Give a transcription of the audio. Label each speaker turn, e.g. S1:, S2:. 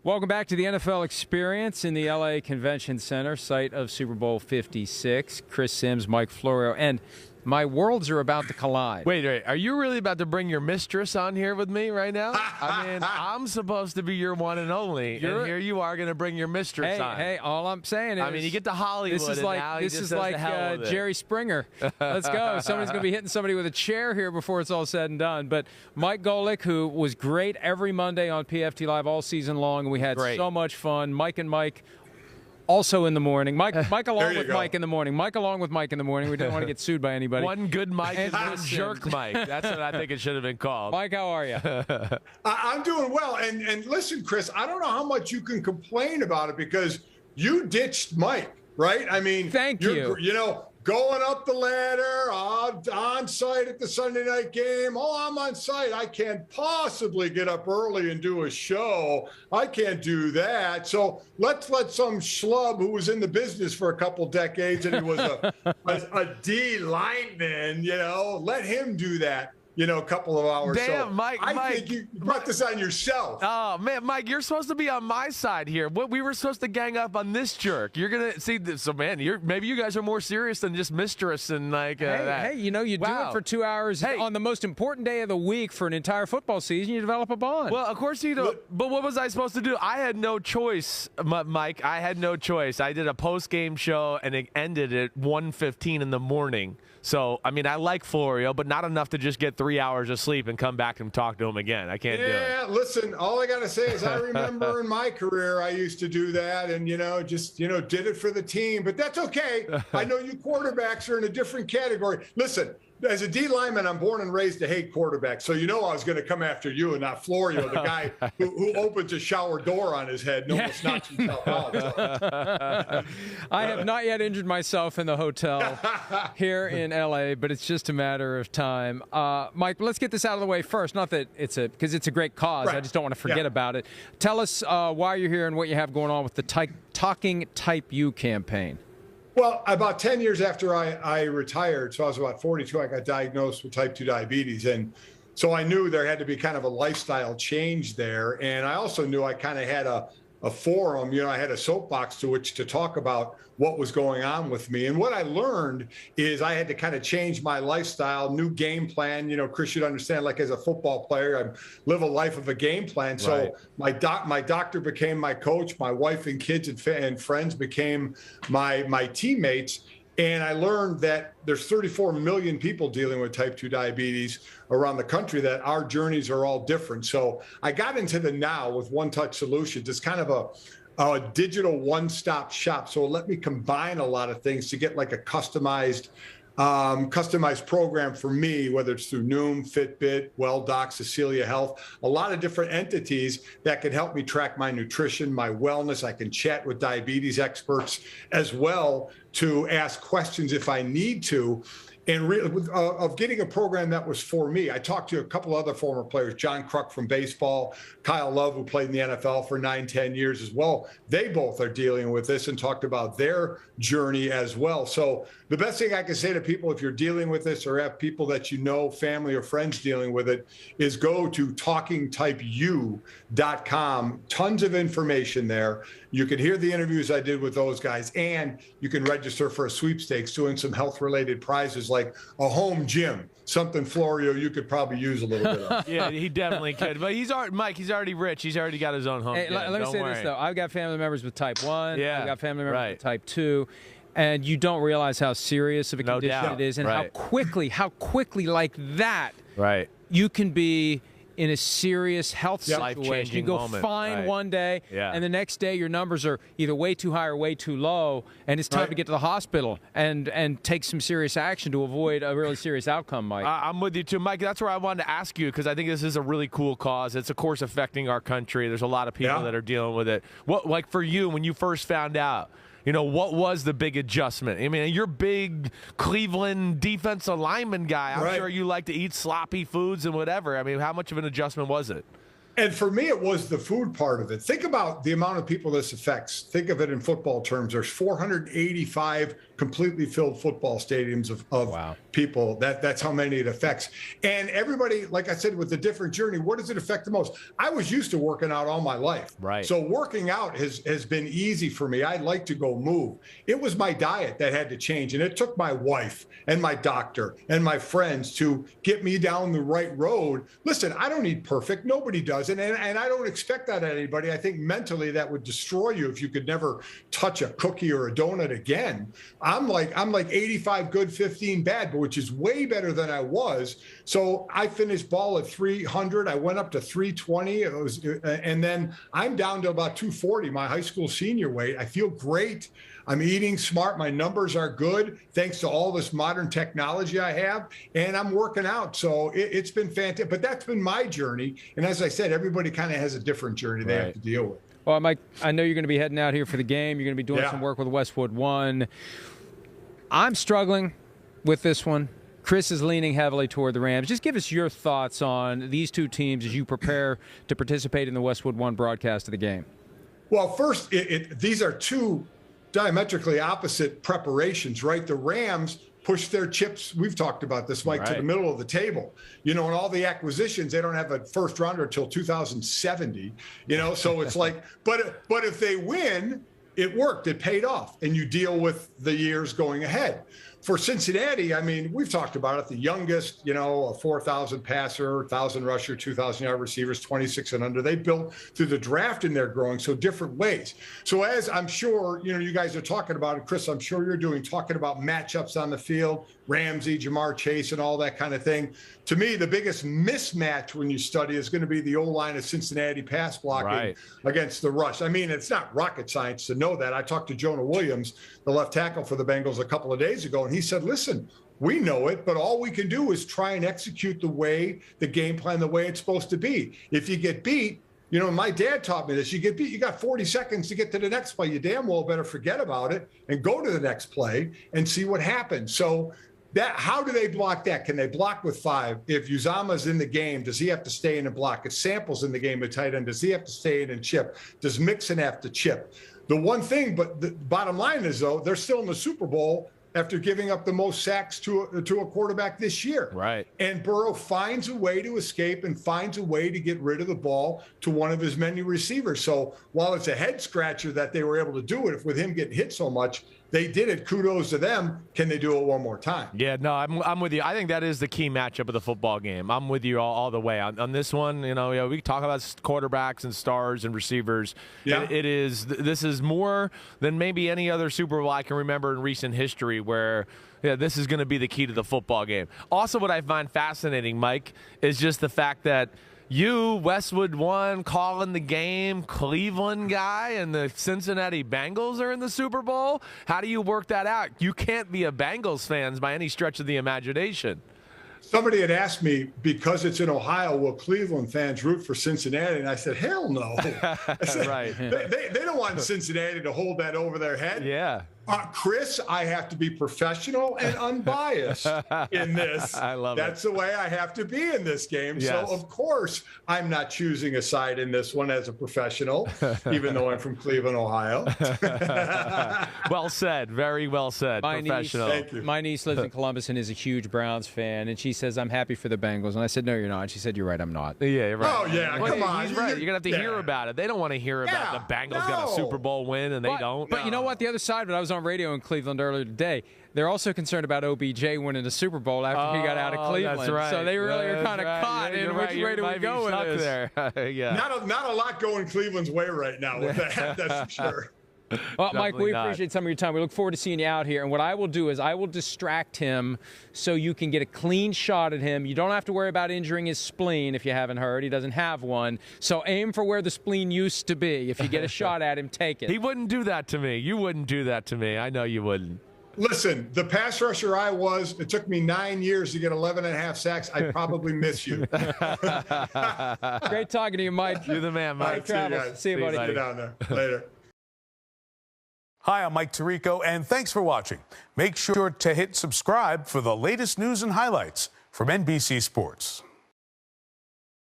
S1: Welcome back to the NFL Experience in the LA Convention Center, site of Super Bowl 56. Chris Sims, Mike Florio, and my worlds are about to collide.
S2: Wait. Are you really about to bring your mistress on here with me right now? I mean, I'm supposed to be your one and only, and here you are going to bring your mistress on.
S1: Hey, all I'm saying is...
S2: I mean, you get to Hollywood,
S1: this is like Jerry Springer. Let's go. Somebody's going to be hitting somebody with a chair here before it's all said and done. But Mike Golic, who was great every Monday on PFT Live all season long, and we had so much fun. Mike and Mike... Also in the morning. Mike along with Mike in the morning. Mike along with Mike in the morning. We didn't want to get sued by anybody.
S2: One good Mike and one jerk Mike. That's what I think it should have been called.
S1: Mike, how are you?
S3: I'm doing well. And listen, Chris, I don't know how much you can complain about it because you ditched Mike, right? I mean,
S1: thank you.
S3: You know, going up the ladder, on site at the Sunday night game. Oh, I'm on site. I can't possibly get up early and do a show. I can't do that. So let's let some schlub who was in the business for a couple decades and he was a D lineman, you know, let him do that. You know, a couple of hours.
S2: Damn,
S3: so
S2: Mike.
S3: I think you brought this on yourself.
S2: Oh, man, Mike, you're supposed to be on my side here. We were supposed to gang up on this jerk. You're going to see this. So, man, maybe you guys are more serious than just mistress and like that.
S1: Hey, you know, you do it for 2 hours on the most important day of the week for an entire football season. You develop a bond.
S2: Well, of course you do. But what was I supposed to do? I had no choice, Mike. I had no choice. I did a post-game show, and it ended at 1:15 in the morning. So, I mean, I like Florio, but not enough to just get 3 hours of sleep and come back and talk to him again. I can't do it.
S3: Yeah, listen, all I got to say is I remember in my career I used to do that and, did it for the team. But that's okay. I know you quarterbacks are in a different category. Listen, as a D lineman, I'm born and raised to hate quarterbacks. So you know I was going to come after you and not Florio, the guy who opens a shower door on his head and almost knocks himself out. So.
S1: I have not yet injured myself in the hotel here in L.A., but it's just a matter of time. Mike, let's get this out of the way first. Not that because it's a great cause. Right. I just don't want to forget about it. Tell us why you're here and what you have going on with the Talking Type U campaign.
S3: Well, about 10 years after I retired, so I was about 42, I got diagnosed with type 2 diabetes. And so I knew there had to be kind of a lifestyle change there. And I also knew I kind of had a forum, I had a soapbox to which to talk about what was going on with me. And what I learned is I had to kind of change my lifestyle, new game plan. Chris should understand, like as a football player, I live a life of a game plan. So my doctor became my coach. My wife and kids and friends became my teammates. And I learned that there's 34 million people dealing with type 2 diabetes around the country, that our journeys are all different. So I got into the now with One Touch Solutions. It's kind of a digital one-stop shop. So it let me combine a lot of things to get like a customized program for me, whether it's through Noom, Fitbit, WellDoc, Cecilia Health, a lot of different entities that can help me track my nutrition, my wellness. I can chat with diabetes experts as well to ask questions if I need to. And of getting a program that was for me. I talked to a couple other former players, John Kruk from baseball, Kyle Love, who played in the NFL for 9-10 years as well. They both are dealing with this and talked about their journey as well. So the best thing I can say to people, if you're dealing with this or have people that you know, family or friends dealing with it, is go to talkingtypeu.com. Tons of information there. You can hear the interviews I did with those guys, and you can register for a sweepstakes doing some health-related prizes like a home gym, something, Florio, you could probably use a little bit of.
S2: Yeah, he definitely could. But Mike, he's already rich. He's already got his own home gym.
S1: Let me say this, though. I've got family members with type 1.
S2: Yeah,
S1: I've got family members with type 2. And you don't realize how serious of a condition it is and how quickly like that you can be in a serious health situation. You go fine one day, and the next day your numbers are either way too high or way too low, and it's time to get to the hospital and take some serious action to avoid a really serious outcome, Mike.
S2: I'm with you, too. Mike, that's where I wanted to ask you, because I think this is a really cool cause. It's, of course, affecting our country. There's a lot of people that are dealing with it. What, like for you, when you first found out, what was the big adjustment? I mean, you're big Cleveland defensive lineman guy. I'm sure you like to eat sloppy foods and whatever. I mean, how much of an adjustment was it?
S3: And for me, it was the food part of it. Think about the amount of people this affects. Think of it in football terms. There's 485 completely filled football stadiums of wow. people. That's how many it affects. And everybody, like I said, with a different journey, what does it affect the most? I was used to working out all my life.
S2: Right.
S3: So working out has been easy for me. I like to go move. It was my diet that had to change. And it took my wife and my doctor and my friends to get me down the right road. Listen, I don't need perfect. Nobody does. And I don't expect that of anybody. I think mentally that would destroy you if you could never touch a cookie or a donut again. I'm like 85 good, 15 bad, but which is way better than I was. So I finished ball at 300. I went up to 320. And then I'm down to about 240, my high school senior weight. I feel great. I'm eating smart. My numbers are good thanks to all this modern technology I have, and I'm working out. So it's been fantastic. But that's been my journey. And as I said, everybody kind of has a different journey they have to deal with.
S1: Well, Mike, I know you're going to be heading out here for the game. You're going to be doing some work with Westwood One. I'm struggling with this one. Chris is leaning heavily toward the Rams. Just give us your thoughts on these two teams as you prepare to participate in the Westwood One broadcast of the game.
S3: Well, first, these are two diametrically opposite preparations, right? The Rams push their chips, we've talked about this, Mike, to the middle of the table. And all the acquisitions, they don't have a first rounder until 2070, so it's like, but if they win, it worked, it paid off, and you deal with the years going ahead. For Cincinnati, I mean, we've talked about it, the youngest, a 4,000 passer, 1,000 rusher, 2,000-yard receivers, 26 and under. They built through the draft and they're growing, so different ways. So as I'm sure, you guys are talking about it, Chris, I'm sure you're talking about matchups on the field, Ramsey, Jamar Chase, and all that kind of thing. To me, the biggest mismatch when you study is going to be the O-line of Cincinnati pass blocking against the rush. I mean, it's not rocket science to know that. I talked to Jonah Williams, the left tackle for the Bengals, a couple of days ago, and he said, listen, we know it, but all we can do is try and execute the game plan, the way it's supposed to be. If you get beat, my dad taught me this, you get beat, you got 40 seconds to get to the next play. You damn well better forget about it and go to the next play and see what happens. So how do they block that? Can they block with 5? If Uzama's in the game, does he have to stay in and block? If Sample's in the game at tight end, does he have to stay in and chip? Does Mixon have to chip? The one thing, but the bottom line is, though, they're still in the Super Bowl after giving up the most sacks to a quarterback this year.
S2: Right.
S3: And Burrow finds a way to escape and finds a way to get rid of the ball to one of his many receivers. So while it's a head scratcher that they were able to do it, with him getting hit so much, they did it. Kudos to them. Can they do it one more time?
S2: Yeah, no, I'm with you. I think that is the key matchup of the football game. I'm with you all the way. On this one, we talk about quarterbacks and stars and receivers. Yeah. This is more than maybe any other Super Bowl I can remember in recent history where this is going to be the key to the football game. Also, what I find fascinating, Mike, is just the fact that you, Westwood One, calling the game, Cleveland guy, and the Cincinnati Bengals are in the Super Bowl. How do you work that out? You can't be a Bengals fan by any stretch of the imagination.
S3: Somebody had asked me, because it's in Ohio, will Cleveland fans root for Cincinnati? And I said, hell no. I said,
S2: right.
S3: They don't want Cincinnati to hold that over their head.
S2: Yeah.
S3: Chris, I have to be professional and unbiased in this.
S2: I love
S3: That's the way I have to be in this game. Yes. So, of course, I'm not choosing a side in this one as a professional, even though I'm from Cleveland, Ohio.
S2: Well said. Very well said. Professional.
S3: Thank you.
S1: My niece lives in Columbus and is a huge Browns fan, and she says, I'm happy for the Bengals. And I said, no, you're not. And she said, you're right, I'm not.
S2: Yeah, you're right.
S3: Oh, yeah, come on.
S2: He's right. You're going to have to hear about it. They don't want to hear about the Bengals got a Super Bowl win, and they don't.
S1: But you know what? The other side, when I was on radio in Cleveland earlier today, they're also concerned about OBJ winning the Super Bowl after he got out of Cleveland.
S2: That's right.
S1: So they really are kind of caught in which way do we go with this.
S2: There. Yeah.
S3: Not a lot going Cleveland's way right now with that, that's for sure.
S1: Well, Mike, we appreciate some of your time. We look forward to seeing you out here. And what I will do is I will distract him so you can get a clean shot at him. You don't have to worry about injuring his spleen if you haven't heard. He doesn't have one. So aim for where the spleen used to be. If you get a shot at him, take it.
S2: He wouldn't do that to me. You wouldn't do that to me. I know you wouldn't.
S3: Listen, the pass rusher I was, it took me 9 years to get 11.5 sacks. I probably miss you.
S1: Great talking to you, Mike.
S2: You're the man, Mike.
S1: See you, buddy.
S3: Get down there. Later.
S4: Hi, I'm Mike Tirico, and thanks for watching. Make sure to hit subscribe for the latest news and highlights from NBC Sports.